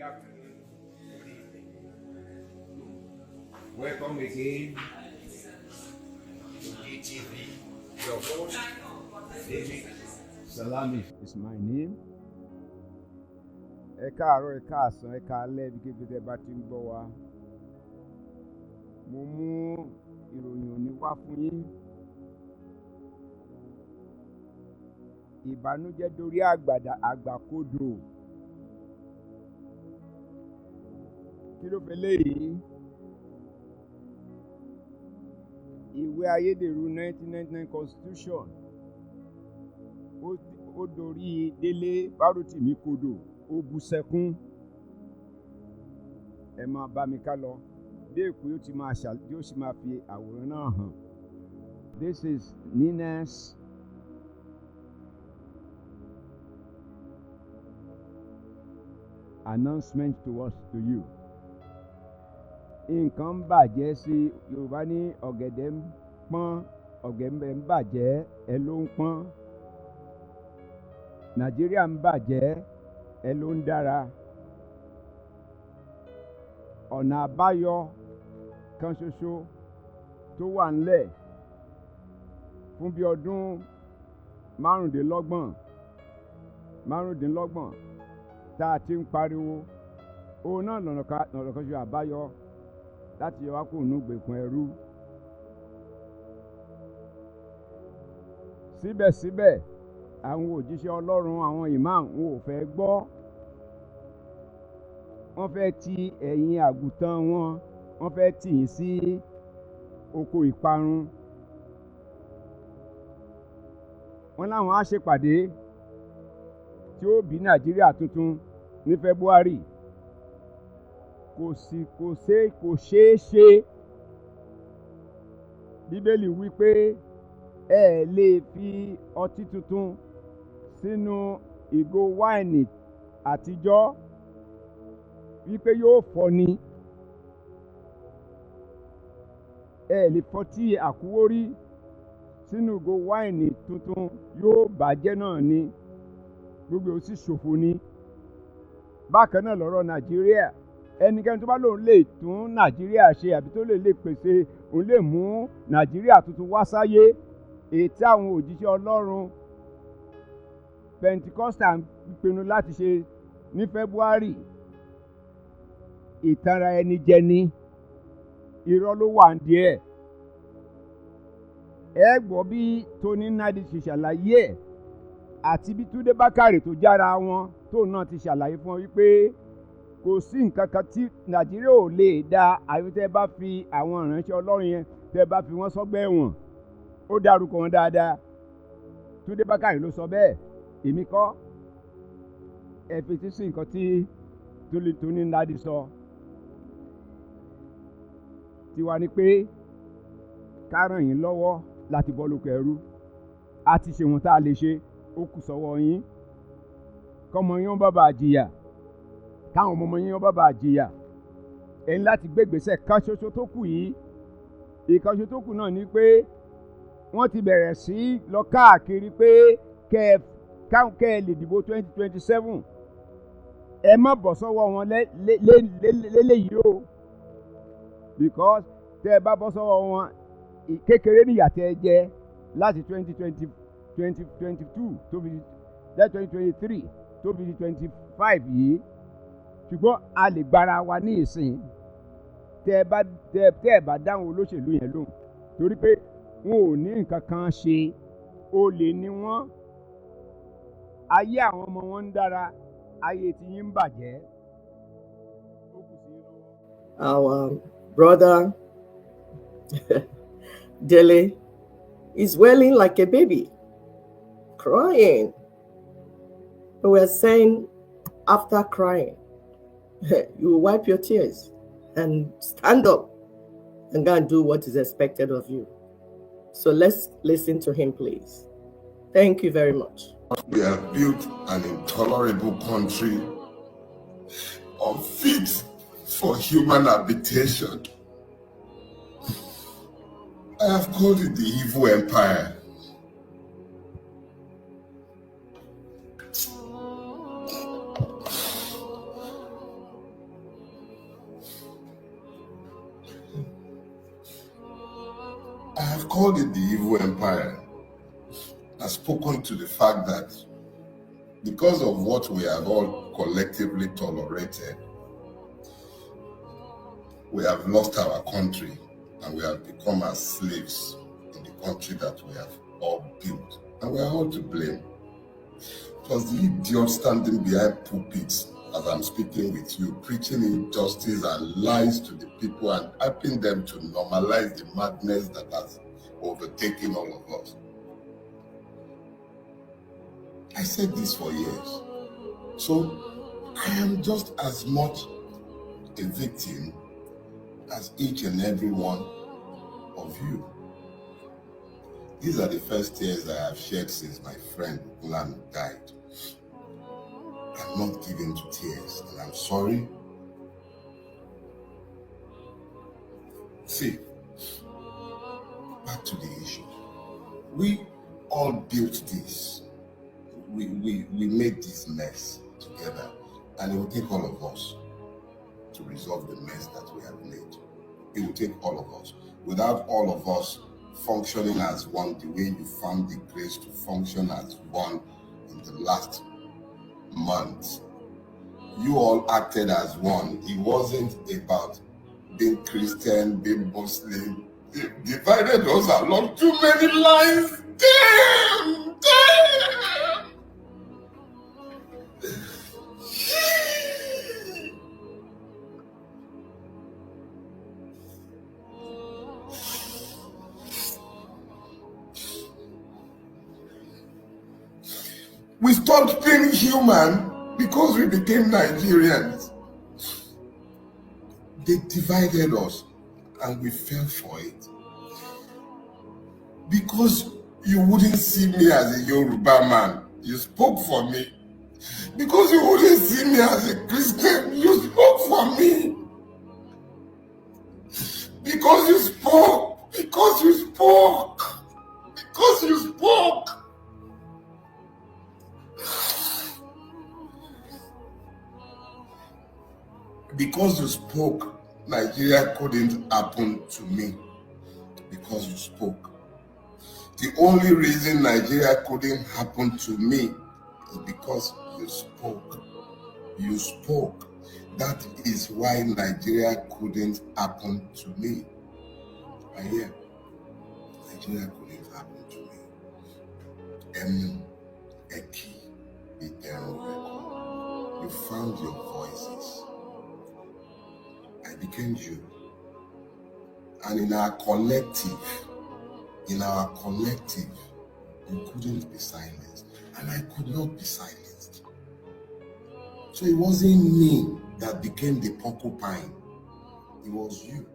afternoon, good evening. Welcome again to GTV. Your host, David Salami is my name. Ẹ káàárọ̀, ẹ káàsán, ẹ káalẹ́ bí kékeré bá ti ń gbọ́ wa. Mo mú ìròyìn òní wá fún yín. Ìbànújẹ́ dorí àgbàkodò. Kí ló fẹ́ léyìí? Ìwé ayédèrú 1999 constitution ó dorí Délé Farotimi kodò, ó bú sẹ́kún. Ẹ máa bá mi ká lọ. Dé èkó yóò sì máa fi àwòrán náà hàn. This is Nina's announcement to you. Nǹkan ń bàjẹ́ sí Yorùbá ní ọ̀gẹ̀dẹ̀ ń pọ́n, ọ̀gẹ̀dẹ̀ ń bàjẹ́, ẹ ló ń pọ́n. Nàìjíríà ń bàjẹ́, ẹ ló ń dára. Ọ̀nà àbáyọ kan ṣoṣo tó wà ńlẹ̀ fún bí ọdún márùndínlọ́gbọ̀n tá a ti ń pariwo, òun náà lọ̀nà kan ṣoṣo àbáyọ láti yọ wá kúrò nínú ìgbèkùn ẹrú. Síbẹ̀síbẹ̀, àwọn òjíṣẹ́ Ọlọ́run, àwọn imam, wọn ò fẹ́ gbọ́. Wọ́n fẹ́ ti ẹ̀yìn àgùntàn wọn, wọ́n fẹ́ tì yín sí oko ìparun. Wọ́n láwọn á ṣèpàdé tí ó bí Nàìjíríà tuntun ní February. Kò ṣeé ṣe. Bíbélì wí pé ẹ lè fi ọtí tuntun sínú ìgò wáìnì àtijọ́ wípé yóò fọ́ni. Ẹ lè fọtí àkúwórí sínú ìgò wáìnì tuntun, yóò bàjẹ́ náà ni, gbogbo ó sì ṣòfò ni. Bákan náà lọ́rọ̀ Nàìjíríà. Ẹnikẹ́ni tó bá lóun lè tún Nàìjíríà ṣe àbí tó lè pèsè, òun lè mú Nàìjíríà tuntun wá sáyé. Èyí tí àwọn òjíṣẹ́ Ọlọ́run Pentecostal pinnu láti ṣe ní February, ìtanra ẹni jẹ ni, irọ́ ló wà nídìí ẹ̀. Ẹ gbọ́ bí Tony Nadi ṣe ṣàlàyé ẹ̀, àti bí Túndé Bákàrè tó jára wọn tó náà ti ṣàlàyé fún wọn wípé kò sí nǹkan kan tí Nàìjíríà ò lè dá àfi tẹ́ bá fi àwọn ìránṣẹ́ Ọlọ́run yẹn, tẹ́ bá fi wọ́n sọ́gbà ẹ̀wọ̀n. Ó dárúkọ wọn dáadáa. Túndé Bákàrè ló sọ bẹ́ẹ̀, èmi kọ́. Ẹ fetí sí nǹkan tí Tony Nadi sọ. Tiwa ni pé ká ràn yín lọ́wọ́ láti bọ́ lóko ẹrú. A ti ṣe ohun tá a lè ṣe, ó kù sọ́wọ́ yín. Kọ́mọ yín ó bàbà jìyà, káwọn ọmọ yín ó bàbà jìyà. Ẹ ní láti gbé ìgbésẹ̀ kan ṣoṣo tó kù yìí. Ìkan ṣoṣo tó kù náà ni pé wọ́n ti bẹ̀rẹ̀ sí lọ káàkiri pé kẹ́ ẹ lè dìbò 2027. Ẹ má bọ́ sọ́wọ́ wọn léléyìí o. Because tẹ́ ẹ bá bọ́ sọ́wọ́ wọn, kékeré níyà tẹ́ ẹ jẹ láti 2022 tó fi 2023 tó fi 25 yìí. Ṣùgbọ́n a lè gbára wa ní ìsìn tẹ́ ẹ bá dáhùn olóṣèlú yẹn lóhùn. Torí pé wọn ò ní nǹkan kan ṣe, olè ni wọ́n. Ayé àwọn ọmọ wọn ń dára, ayé tí yín ń bàjẹ́. Our brother Dele is wailing like a baby, crying. But we are saying, after crying, you will wipe your tears and stand up and go and do what is expected of you. So let's listen to him, please. Thank you very much. We have built an intolerable country unfit for human habitation. I have called it the evil empire. called it the evil empire, has spoken to the fact that because of what we have all collectively tolerated, we have lost our country and we have become as slaves in the country that we have all built. And we are all to blame. It was the idiot standing behind pulpits as I'm speaking with you, preaching injustice and lies to the people and helping them to normalize the madness that has overtaken all of us. I said this for years. So I am just as much a victim as each and every one of you. These are the first tears I have shed since my friend Lan died. I'm not given to tears, and I'm sorry. See, back to the issue. We all built this. We made this mess together, and it will take all of us to resolve the mess that we have made. It will take all of us. Without all of us functioning as one, the way you found the grace to function as one in the last month, you all acted as one. It wasn't about being Christian, being Muslim. They divided us along too many lines. Damn! We stopped being human because we became Nigerians. They divided us and we fell for it. Because you wouldn't see me as a Yoruba man, you spoke for me. Because you wouldn't see me as a Christian, you spoke for me. Because you spoke. Because you spoke. Because you spoke. Because you spoke, Nigeria couldn't happen to me. Because you spoke. The only reason Nigeria couldn't happen to me is because you spoke. You spoke. That is why Nigeria couldn't happen to me. And yeah, Nigeria couldn't happen to me. Eki, you found your voices. I became you. And in our collective, you couldn't be silenced. And I could not be silenced. So it wasn't me that became the porcupine. It was you,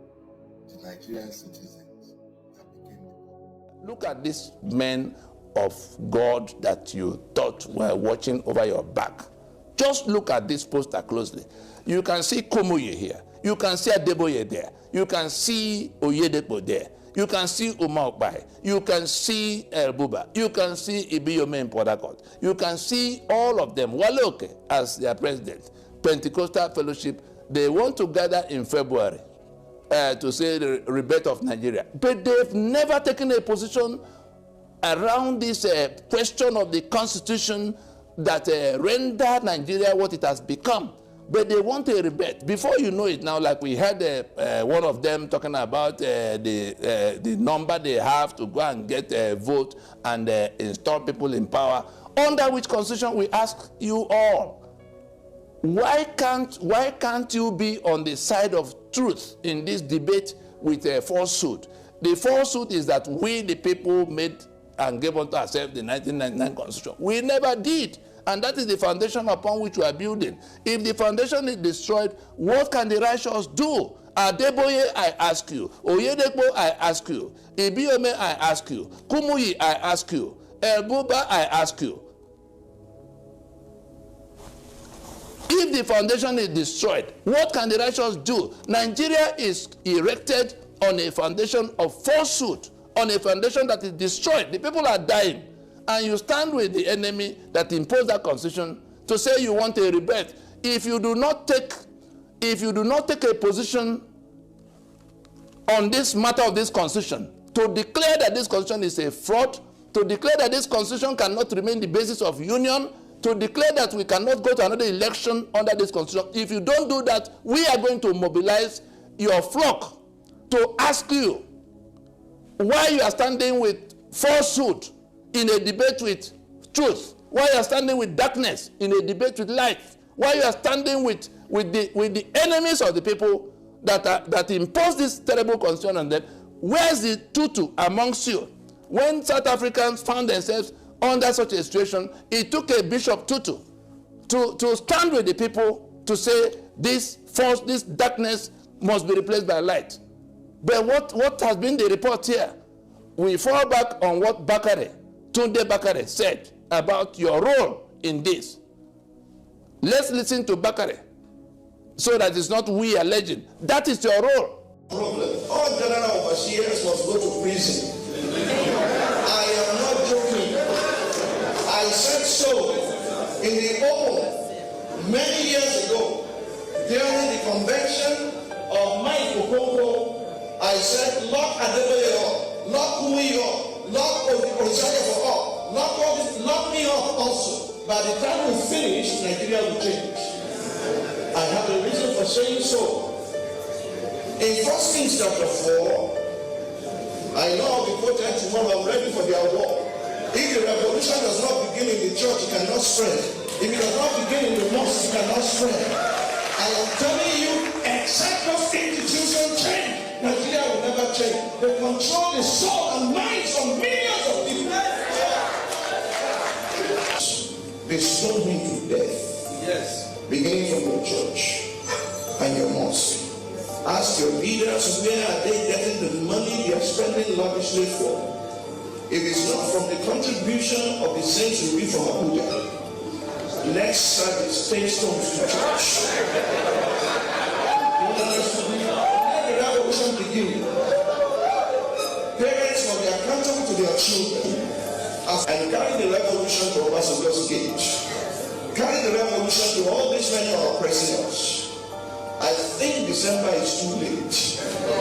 the Nigerian citizens, that became the porcupine. Look at these men of God that you thought were watching over your back. Just look at this poster closely. You can see Omije here. You can see Adeboye there. You can see Oyedepo there. You can see Omije. You can see Buba. You can see Ibiyome in Port Harcourt. You can see all of them. Wale as their president. Pentecostal Fellowship. They want to gather in February to say the rebirth of Nigeria. But they've never taken a position around this question of the constitution that render Nigeria what it has become. But they want a rebirth. Before you know it now, like we had one of them talking about the number they have to go and get a vote and install people in power. Under which constitution, we ask you all, why can't you be on the side of truth in this debate with a falsehood? The falsehood is that we, the people, made and gave unto ourselves the 1999 constitution. We never did. And that is the foundation upon which we are building. If the foundation is destroyed, what can the righteous do? Adeboye, I ask you. Oyedepo, I ask you. Ibiyome, I ask you. Kumuyi, I ask you. Buba, I ask you. If the foundation is destroyed, what can the righteous do? Nigeria is erected on a foundation of falsehood, on a foundation that is destroyed. The people are dying. And you stand with the enemy that imposed that constitution to say you want a rebirth. If you do not take a position on this matter of this constitution, to declare that this constitution is a fraud, to declare that this constitution cannot remain the basis of union, to declare that we cannot go to another election under this constitution. If you don't do that, we are going to mobilize your flock to ask you why you are standing with falsehood in a debate with truth, why you are standing with darkness in a debate with light, why you are standing with the enemies of the people that impose this terrible constitution on them. Where's the tutu amongst you? When South Africans found themselves under such a situation, it took a Bishop Tutu to stand with the people to say this false, this darkness must be replaced by light. But what has been the report here? We fall back on what Tunde Bakare said about your role in this. Let's listen to Bakare so that it's not we alleging. That is your role. Problem. All general overseers must go to prison. I am not joking. I said so in the open many years ago during the convention of Mike Okonko. I said, lock Adeboye up, lock Kumi up, lock Osaka up, lock me up also. By the time we finish, Nigeria will change. I have a reason for saying so. In 1 Kings chapter 4, I know I'll be quoted tomorrow, I'm ready for their war. If the revolution does not begin in the church, it cannot spread. If it does not begin in the mosque, it cannot spread. I am telling you, except those institutions change, Nigeria will never change. They control the soul and minds of millions of people. They stone him to death. Yes. Beginning from your church and your mosque. Ask your leaders, where are they getting the money they are spending lavishly for? If it's not from the contribution of the saints who be from Abuja, next service, take stones to church. Let the revolution begin. Parents will be accountable to their children and carry the revolution to Obasanjo's gate. Carry the revolution to all these men who are oppressing us. I think December is too late.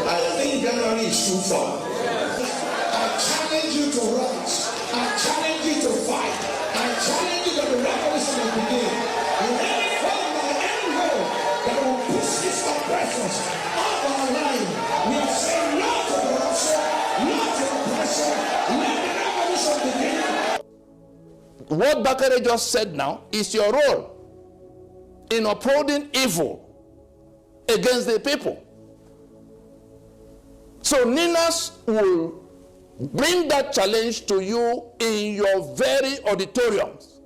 I think January is too far. I challenge you to rise. I challenge you to fight. I challenge you that the revolution will begin. In any form or any way that will push these oppressors off our line, we are saying no to corruption, no to oppression. Let the revolution begin. What Bakare just said now is your role in upholding evil against the people. So Ninas will bring that challenge to you in your very auditoriums.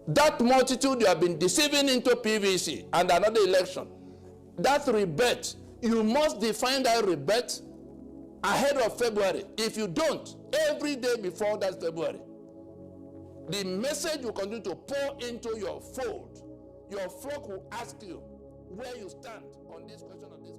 That multitude you have been deceiving into PVC and another election, that rebate, you must define that rebate ahead of February. If you don't, every day before that February, the message will continue to pour into your fold. Your flock will ask you where you stand on this question of this.